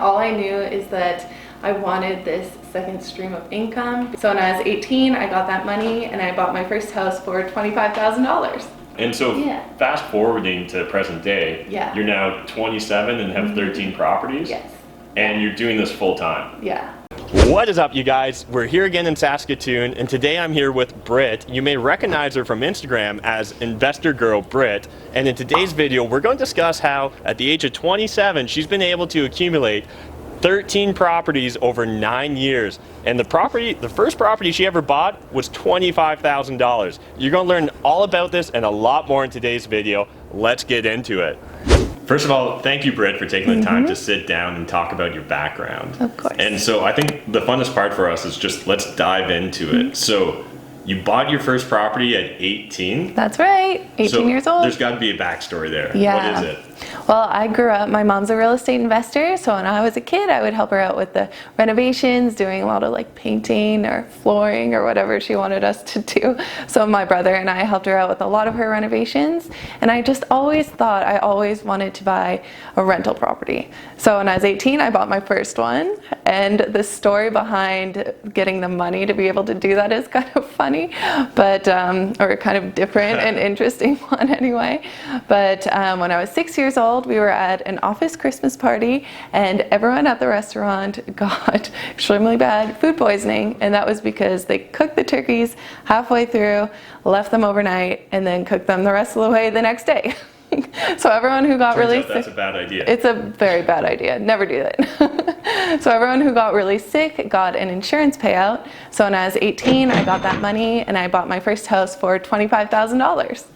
All I knew is that I wanted this second stream of income. So when I was 18, I got that money and I bought my first house for $25,000. And so fast forwarding to present day, you're now 27 and have 13 properties? Yes. And you're doing this full time? Yeah. What is up, you guys? We're here again in Saskatoon, and today I'm here with Britt. You may recognize her from Instagram as Investor Girl Britt. And in today's video, we're going to discuss how at the age of 27, she's been able to accumulate 13 properties over 9 years. And the first property she ever bought was $25,000. You're going to learn all about this and a lot more in today's video. Let's get into it. First of all, thank you, Britt, for taking the time to sit down and talk about your background. Of course. And so I think the funnest part for us is just let's dive into it. So you bought your first property at 18? That's right, 18 years old. There's got to be a backstory there. Yeah. What is it? Well, I grew up, my mom's a real estate investor, so when I was a kid, I would help her out with the renovations, doing a lot of like painting or flooring or whatever she wanted us to do. So my brother and I helped her out with a lot of her renovations, and I just always thought I always wanted to buy a rental property. So when I was 18, I bought my first one, and the story behind getting the money to be able to do that is kind of funny, but or kind of different and interesting one anyway. But when I was 6 years old, we were at an office Christmas party, and everyone at the restaurant got extremely bad food poisoning, and that was because they cooked the turkeys halfway through, left them overnight, and then cooked them the rest of the way the next day. So everyone who got really sick, that's a bad idea. It's a very bad idea. Never do that. So everyone who got really sick got an insurance payout. So when I was 18, I got that money and I bought my first house for $25,000.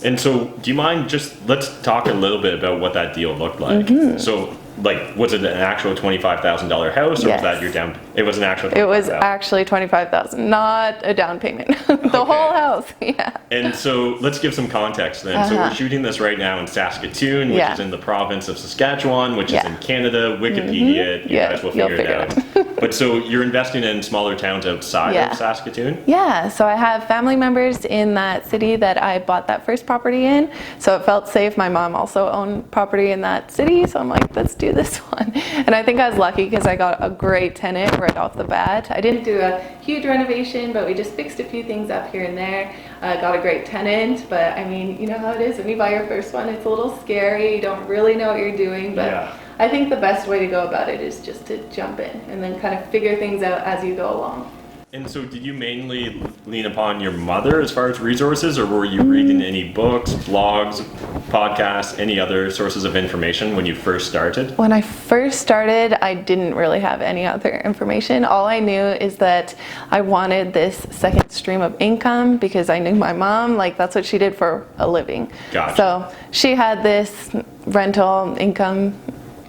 And so, do you mind let's talk a little bit about what that deal looked like. So, like, was it an actual $25,000 house, or was that your down? It was an actual. It was actually $25,000, not a down payment. The whole house, yeah. And so, let's give some context then. So we're shooting this right now in Saskatoon, which is in the province of Saskatchewan, which is in Canada. Wikipedia, you guys will figure it out. But so you're investing in smaller towns outside of Saskatoon? Yeah, so I have family members in that city that I bought that first property in, so it felt safe. My mom also owned property in that city, so I'm like, let's do this one. And I think I was lucky because I got a great tenant right off the bat. I didn't do a huge renovation, but we just fixed a few things up here and there. Got a great tenant, but I mean, you know how it is when you buy your first one, it's a little scary, you don't really know what you're doing, but I think the best way to go about it is just to jump in and then kind of figure things out as you go along. And so did you mainly lean upon your mother as far as resources, or were you reading any books, blogs, podcasts, any other sources of information when you first started? When I first started, I didn't really have any other information. All I knew is that I wanted this second stream of income because I knew my mom, like that's what she did for a living. Gotcha. So she had this rental income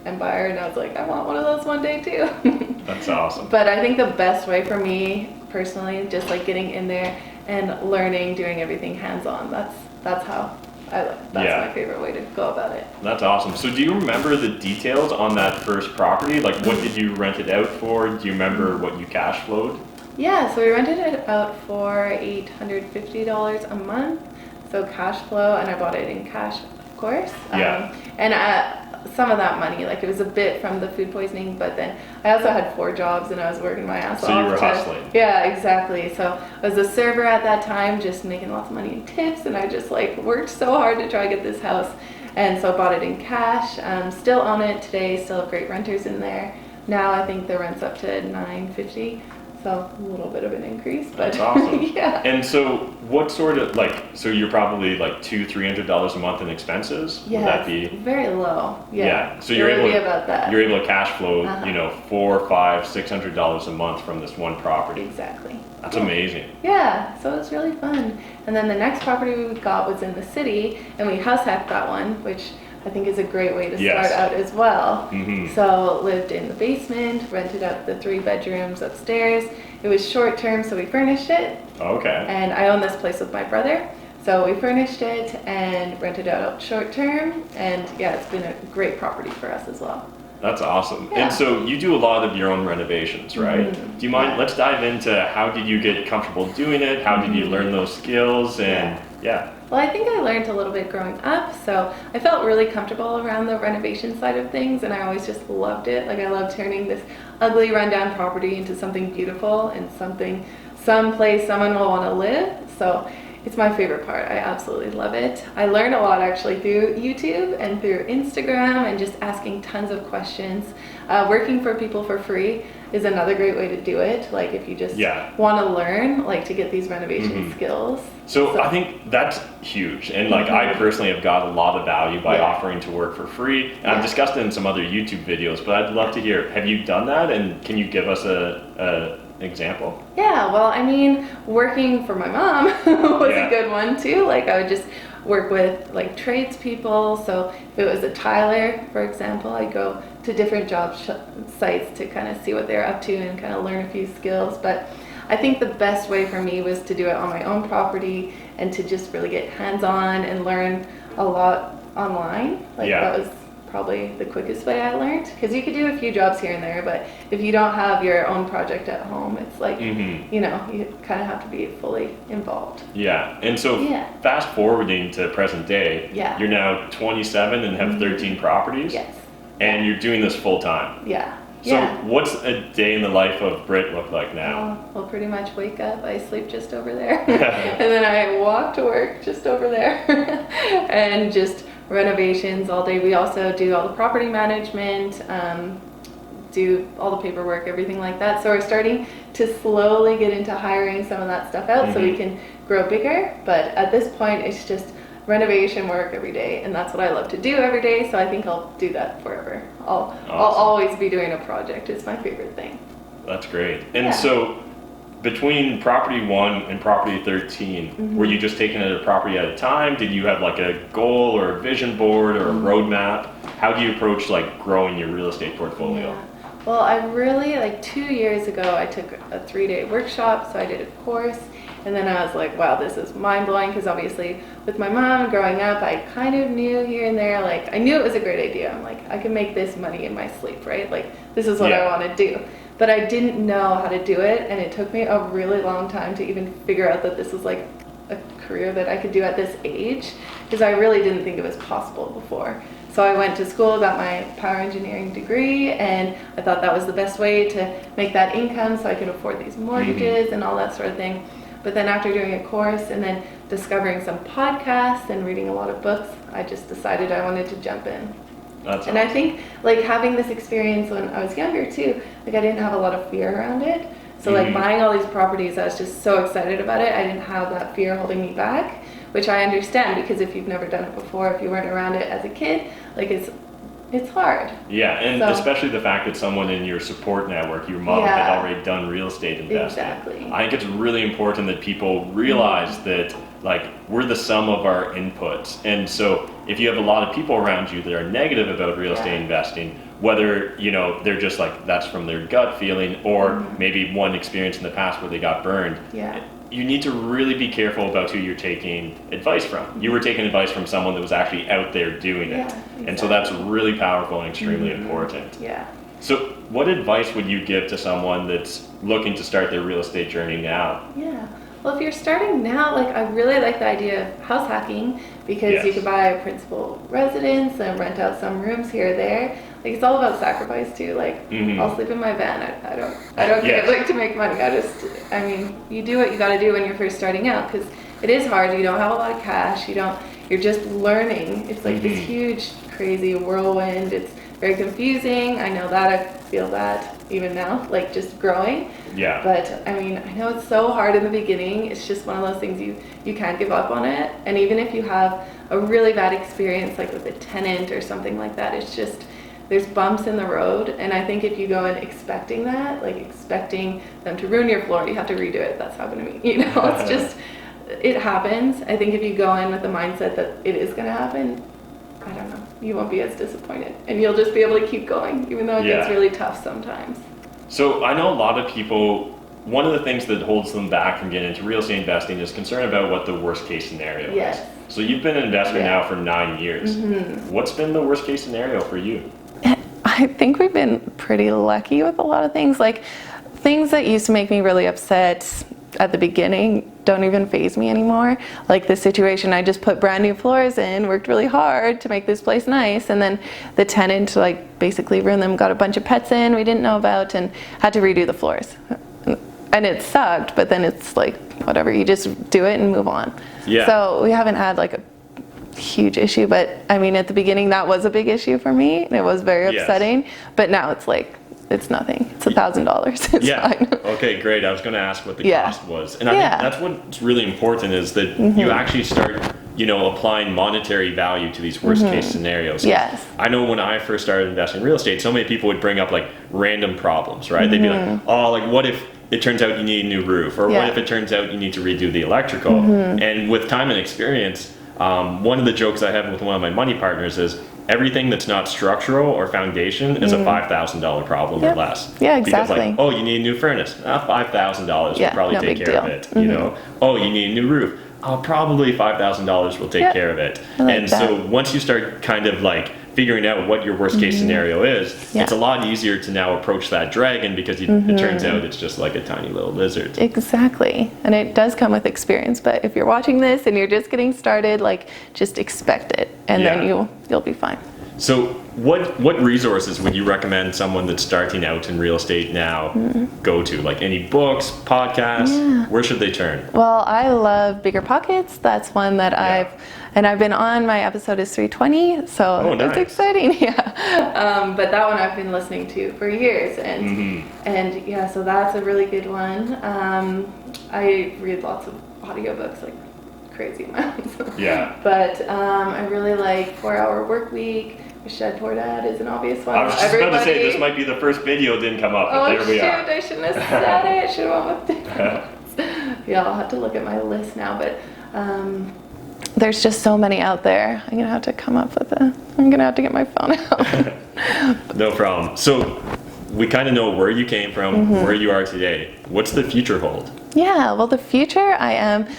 empire, and I was like, I want one of those one day too. That's awesome. But I think the best way for me personally, just like getting in there and learning, doing everything hands-on, that's how that's my favorite way to go about it. That's awesome. So do you remember the details on that first property? Like, what did you rent it out for? Do you remember what you cash flowed? Yeah, so we rented it out for $850 a month, so cash flow, and I bought it in cash, of course. And some of that money, like it was a bit from the food poisoning, but then I also had 4 jobs and I was working my ass off. So you were hustling. Yeah, exactly. So I was a server at that time, just making lots of money in tips, and I just like worked so hard to try to get this house, and so bought it in cash. Still own it today, still have great renters in there. Now I think the rent's up to $950. So a little bit of an increase, but that's awesome. Yeah. And so what sort of so you're probably like $200-300 a month in expenses? Yeah, would that be very low? Yeah. So you're able to about that. You're able to cash flow, you know, $400, $500, $600 a month from this one property. Exactly. That's amazing. Yeah, so it's really fun. And then the next property we got was in the city, and we house hacked that one, which I think is a great way to start out as well. So lived in the basement, rented out the 3 bedrooms upstairs. It was short term, so we furnished it. Okay. And I own this place with my brother. So we furnished it and rented out short term. And yeah, it's been a great property for us as well. That's awesome. Yeah. And so you do a lot of your own renovations, right? Do you mind, let's dive into how did you get comfortable doing it? How did you learn those skills? And yeah. Well, I think I learned a little bit growing up, so I felt really comfortable around the renovation side of things, and I always just loved it. Like, I love turning this ugly, rundown property into something beautiful and someplace someone will want to live. So it's my favorite part. I absolutely love it. I learned a lot actually through YouTube and through Instagram and just asking tons of questions. Working for people for free is another great way to do it. Like, if you just want to learn, like, to get these renovation skills. So I think that's huge. And like, I personally have got a lot of value by offering to work for free. And I've discussed it in some other YouTube videos, but I'd love to hear, have you done that? And can you give us a example? Yeah, well, I mean, working for my mom was a good one too. Like, I would just work with like tradespeople. So if it was a tiler, for example, I'd go to different job sites to kind of see what they're up to and kind of learn a few skills. But I think the best way for me was to do it on my own property and to just really get hands-on and learn a lot online. Like, that was probably the quickest way I learned, because you could do a few jobs here and there, but if you don't have your own project at home, it's like, you know, you kind of have to be fully involved. Yeah. And so fast forwarding to present day, you're now 27 and have 13 properties. Yes. And you're doing this full time. Yeah. So what's a day in the life of Brit look like now? Well, pretty much wake up, I sleep just over there, and then I walk to work just over there, and just renovations all day. We also do all the property management, do all the paperwork, everything like that. So we're starting to slowly get into hiring some of that stuff out so we can grow bigger. But at this point, it's just renovation work every day, and that's what I love to do every day. So I think I'll do that forever. I'll always be doing a project. It's my favorite thing. That's great. And so between property 1 and property 13, were you just taking it a property at a time? Did you have like a goal or a vision board or a roadmap? How do you approach like growing your real estate portfolio? Well, I really, like 2 years ago, I took a 3-day workshop, so I did a course, and then I was like, wow, this is mind-blowing, because obviously with my mom growing up, I kind of knew here and there, like, I knew it was a great idea. I'm like, I can make this money in my sleep, right? Like, this is what I want to do. But I didn't know how to do it, and it took me a really long time to even figure out that this was like a career that I could do at this age, because I really didn't think it was possible before. So I went to school, got my power engineering degree, and I thought that was the best way to make that income so I could afford these mortgages and all that sort of thing. But then after doing a course and then discovering some podcasts and reading a lot of books, I just decided I wanted to jump in. That's and awesome. I think like having this experience when I was younger too, like I didn't have a lot of fear around it. So like buying all these properties, I was just so excited about it. I didn't have that fear holding me back, which I understand, because if you've never done it before, if you weren't around it as a kid, like it's hard. Yeah, and especially the fact that someone in your support network, your mom, had already done real estate investing. Exactly. I think it's really important that people realize that like we're the sum of our inputs. And so if you have a lot of people around you that are negative about real estate investing, whether, you know, they're just like, that's from their gut feeling, or maybe one experience in the past where they got burned. You need to really be careful about who you're taking advice from. You were taking advice from someone that was actually out there doing it. Exactly. And so that's really powerful and extremely important. So what advice would you give to someone that's looking to start their real estate journey now? Well, if you're starting now, like I really like the idea of house hacking, because you could buy a principal residence and rent out some rooms here or there. Like, it's all about sacrifice too. Like, I'll sleep in my van. I don't get it, like, to make money. I mean, you do what you got to do when you're first starting out, because it is hard. You don't have a lot of cash. You're just learning. It's like this huge, crazy whirlwind. It's very confusing. I know that. I feel that even now, like just growing. But I mean, I know it's so hard in the beginning. It's just one of those things you can't give up on it. And even if you have a really bad experience, like with a tenant or something like that, it's just, there's bumps in the road. And I think if you go in expecting that, like expecting them to ruin your floor, you have to redo it. That's happened to me. You know, it's just, it happens. I think if you go in with the mindset that it is going to happen, I don't know, you won't be as disappointed, and you'll just be able to keep going, even though it gets really tough sometimes. So I know a lot of people, one of the things that holds them back from getting into real estate investing is concern about what the worst case scenario is. So you've been an investor now for 9 years. What's been the worst case scenario for you? I think we've been pretty lucky with a lot of things. Like things that used to make me really upset at the beginning don't even faze me anymore. Like the situation, I just put brand new floors in, worked really hard to make this place nice, and then the tenant like basically ruined them, got a bunch of pets in we didn't know about, and had to redo the floors. And it sucked, but then it's like whatever, you just do it and move on. Yeah. So we haven't had like a huge issue, but I mean at the beginning that was a big issue for me, and it was very upsetting. But now it's like, it's nothing. It's $1,000. It's fine. Okay, great. I was going to ask what the cost was. And I think that's what's really important is that you actually start, applying monetary value to these worst case scenarios. Yes. I know when I first started investing in real estate, so many people would bring up like random problems, right? They'd be like, oh, like what if it turns out you need a new roof? Or what if it turns out you need to redo the electrical? And with time and experience, one of the jokes I have with one of my money partners is everything that's not structural or foundation is a $5,000 problem or less. Yeah, exactly. Because like, oh, you need a new furnace. $5,000 will probably take care of it. You know, oh, you need a new roof. Probably $5,000 will take care of it. And so once you start kind of like figuring out what your worst case scenario is, it's a lot easier to now approach that dragon because it turns out it's just like a tiny little lizard. Exactly. And it does come with experience, but if you're watching this and you're just getting started, like just expect it, and then you'll be fine. So what resources would you recommend someone that's starting out in real estate now go to? Like any books, podcasts? Where should they turn? Well, I love Bigger Pockets. That's one that I've been on. My episode is 320, so it's exciting. But that one I've been listening to for years, and so that's a really good one. I read lots of audiobooks, like crazy amounts. But I really like 4 Hour Work Week. Shed Poor Dad is an obvious one. I was just about to say, this might be the first video didn't come up, but there we are. I shouldn't have said it. I should have went with different. I'll have to look at my list now, but there's just so many out there. I'm gonna have to come up with I'm gonna have to get my phone out. No problem. So we kind of know where you came from, where you are today. What's the future hold? Yeah, well, the future,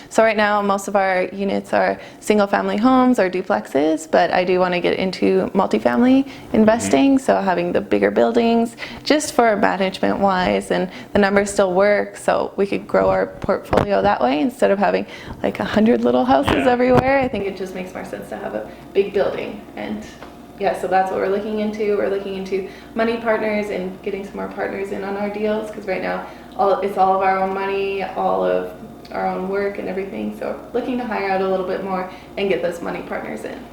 so right now most of our units are single family homes or duplexes, but I do want to get into multifamily investing, so having the bigger buildings just for management wise, and the numbers still work, so we could grow our portfolio that way instead of having like 100 little houses everywhere. I think it just makes more sense to have a big building. And so that's what we're looking into. We're looking into money partners and getting some more partners in on our deals, because right now it's all of our own money, all of our own work and everything. So looking to hire out a little bit more and get those money partners in.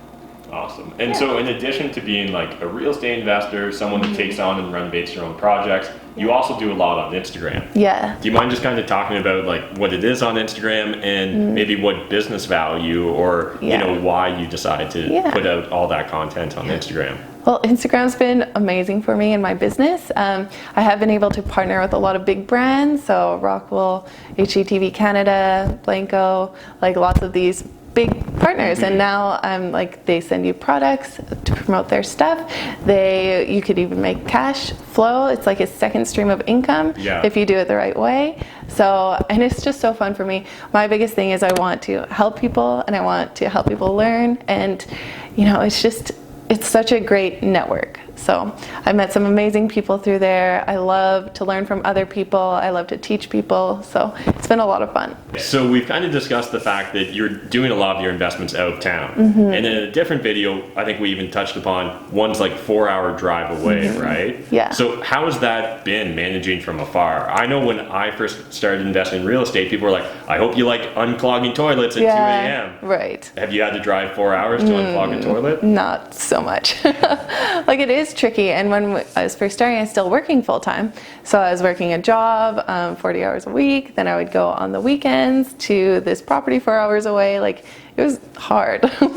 Awesome. And so in addition to being like a real estate investor, someone that takes on and renovates your own projects, you also do a lot on Instagram. Yeah. Do you mind just kind of talking about like what it is on Instagram and maybe what business value or why you decide to put out all that content on Instagram? Well, Instagram's been amazing for me in my business. I have been able to partner with a lot of big brands, so Rockwell, HGTV Canada, Blanco, like lots of these big partners, and now they send you products to promote their stuff. You could even make cash flow. It's like a second stream of income if you do it the right way. So, and it's just so fun for me. My biggest thing is I want to help people, and I want to help people learn, and it's such a great network. So I met some amazing people through there. I love to learn from other people. I love to teach people. So it's been a lot of fun. So we've kind of discussed the fact that you're doing a lot of your investments out of town. And in a different video, I think we even touched upon one's like 4 hour drive away, right? Yeah. So how has that been managing from afar? I know when I first started investing in real estate, people were like, I hope you like unclogging toilets at 2 a.m. Right. Have you had to drive 4 hours to unclog a toilet? Not so much. Like it is tricky, and when I was first starting, I was still working full time, so I was working a job 40 hours a week, then I would go on the weekends to this property 4 hours away. Like it was hard. I'm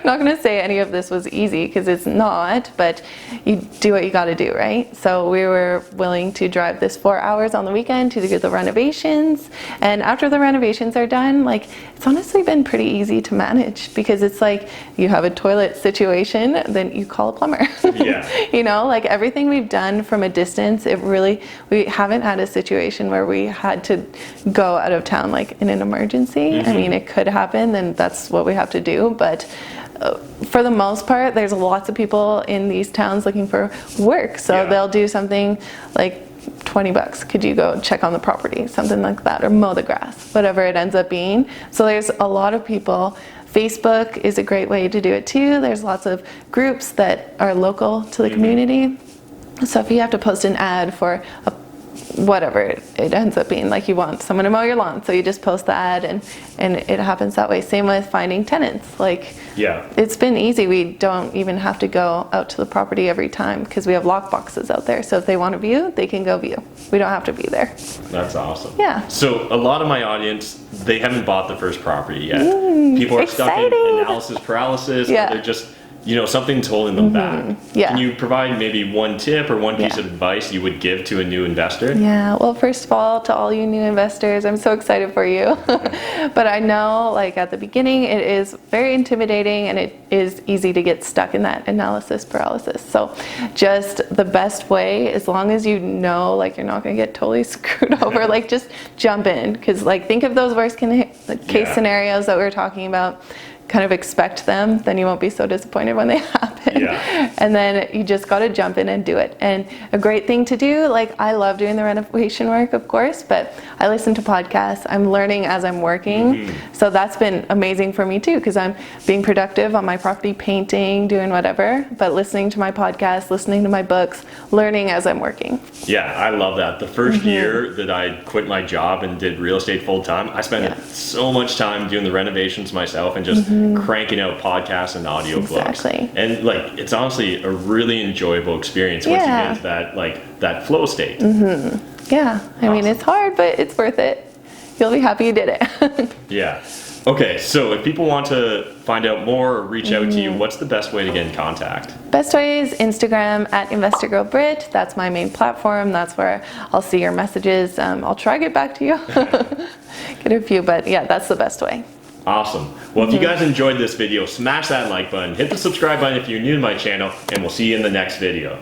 not gonna say any of this was easy, because it's not, but you do what you gotta do, right? So we were willing to drive this 4 hours on the weekend to do the renovations, and after the renovations are done, like it's honestly been pretty easy to manage, because it's like you have a toilet situation, then you call a plumber. Like everything we've done from a distance, we haven't had a situation where we had to go out of town like in an emergency. I mean, it could happen, and that's what we have to do, but for the most part, there's lots of people in these towns looking for work. So they'll do something like $20. Could you go check on the property? Something like that, or mow the grass, whatever it ends up being. So there's a lot of people. Facebook is a great way to do it too. There's lots of groups that are local to the community. So if you have to post an ad for whatever it ends up being, like you want someone to mow your lawn, so you just post the ad and it happens that way. Same with finding tenants. Like, it's been easy. We don't even have to go out to the property every time because we have lock boxes out there. So if they want to view, they can go view. We don't have to be there. That's awesome. Yeah. So a lot of my audience, they haven't bought the first property yet. People are stuck in analysis paralysis, or they're just, something's holding them back. Can you provide maybe one tip or one piece of advice you would give to a new investor? Yeah, well, first of all, to all you new investors, I'm so excited for you. But I know, like, at the beginning, it is very intimidating and it is easy to get stuck in that analysis paralysis. So just the best way, as long as you know, like, you're not going to get totally screwed over, like, just jump in. Because, like, think of those worst case scenarios that we were talking about. Kind of expect them, then you won't be so disappointed when they happen. And then you just got to jump in and do it. And a great thing to do, like, I love doing the renovation work, of course, but I listen to podcasts. I'm learning as I'm working. So that's been amazing for me too, because I'm being productive on my property, painting, doing whatever, but listening to my podcast, listening to my books, learning as I'm working. Yeah, I love that. The first year that I quit my job and did real estate full time, I spent so much time doing the renovations myself and just cranking out podcasts and audio books. And like, it's honestly a really enjoyable experience once you get into that flow state. Yeah, I mean, it's hard, but it's worth it. You'll be happy you did it. Okay, so if people want to find out more or reach out to you, what's the best way to get in contact? Best way is Instagram at InvestorGirlBrit. That's my main platform. That's where I'll see your messages. I'll try to get back to you. Get a few, but yeah, that's the best way. Awesome. Well, if you guys enjoyed this video, smash that like button, hit the subscribe button if you're new to my channel, and we'll see you in the next video.